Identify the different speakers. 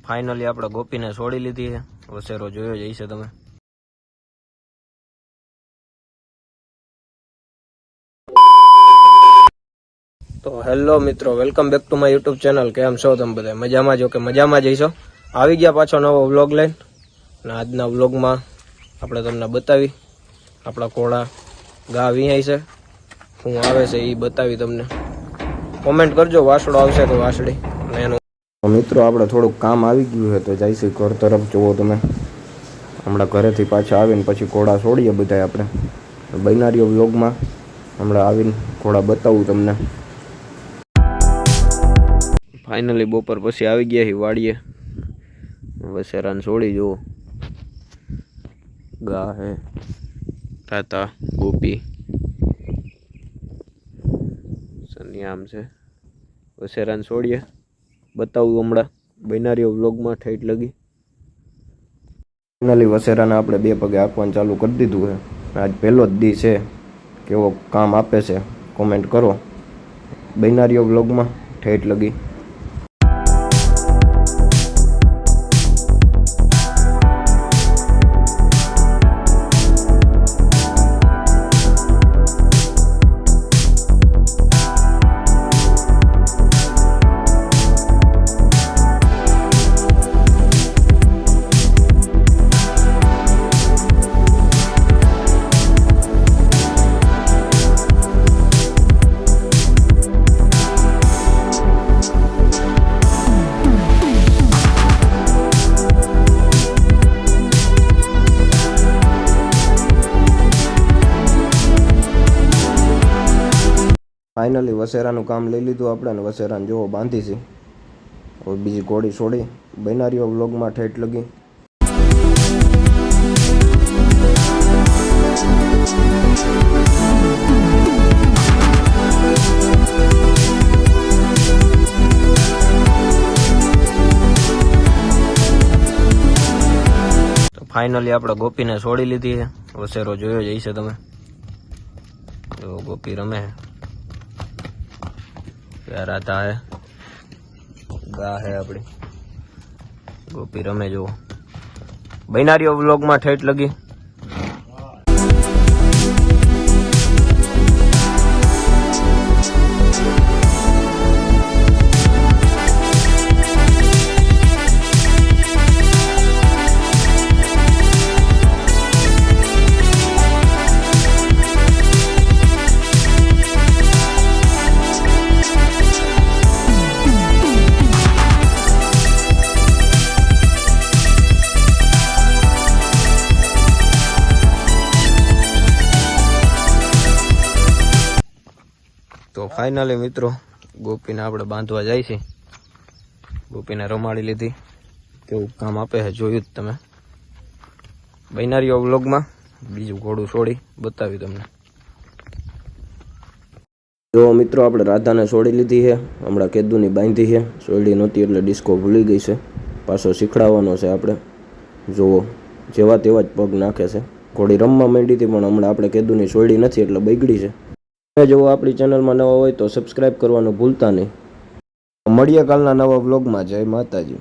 Speaker 1: Finally આપણે ગોપીને છોડી લીધી છે. વસેરો જોયો જ હશે તમે. તો હેલો મિત્રો, welcome back to my YouTube channel. કેમ છો તમે બધા? મજામાં જો કે મજામાં જ હશો? આવી ગયા પાછો નવો વ્લોગ લઈને. અને આજના વ્લોગમાં આપણે તમને બતાવી આપણા કોળા ગા વિહાય છે, શું આવે છે એ બતાવી તમને. કોમેન્ટ કરજો વાસડો આવશે તો વાસડી. અને એનું મિત્રો આપણે થોડુંક કામ આવી ગયું છે તો જઈશું ઘર તરફ. જુઓ તમે, હમણાં ઘરેથી પાછા આવીને પછી ઘોડા છોડીએ બધા આપણે. બનારીઓ વ્લોગમાં હમણાં આવીને ઘોડા બતાવું તમને. ફાઇનલી બપોર પછી આવી ગયા હી વાડીએ. વસેરાને છોડી જુઓ. ગા હે, તાતા, ગોપી, સન્યામ છે. વસેરાને છોડીએ બતાવું હમણાં બનારીઓ વ્લોગમાં ઠેઠ લગી. ફાઇનલી વસેરાને આપણે 2 પગે આંકવાનું ચાલુ કરી દીધું છે. આજ પહેલો જ દી છે. કેવો કામ આપે છે કોમેન્ટ કરો બનારીઓ વ્લોગમાં ઠેઠ લગી. ફાઇનલી વસેરાનું કામ લઈ લીધું આપણે. અને વસેરાને જોવો બાંધી છે. હવે બીજી ઘોડી છોડી બનારીઓ વ્લોગમાં ઠેઠ લગી. તો ફાઇનલી આપણે ગોપીને છોડી લીધી છે. વસેરો જોયો જ હશે તમે. જો ગોપી રમે છે. રાધા હે, ગા હે આપડી. ગોપી રમે જુઓ બનારીઓ વ્લોગમાં ઠેઠ લગી. તો ફાઇનલી મિત્રો ગોપીને આપણે બાંધવા જાય છે. ગોપીને રમાડી લીધી. કેવું કામ આપે છે જોયું જ તમે બનારીઓ વ્લોગમાં. બીજું ઘોડું છોડી બતાવી તમને. જો મિત્રો આપણે રાધાને છોડી લીધી છે. હમણાં કેદુની બાંધી છે. છોડી નહોતી એટલે ડિસ્કો ભૂલી ગઈ છે. પાછો શીખડાવવાનો છે આપણે. જુઓ જેવા તેવા જ પગ નાખે છે. ઘોડી રમવા માંડી હતી પણ હમણાં આપણે કેદુની છોડી નથી એટલે બગડી છે. જો આપણી ચેનલમાં નવા હોય તો સબસ્ક્રાઇબ કરવાનું ભૂલતા નહીં. મળીએ કાલના નવા વ્લોગમાં. જય માતાજી.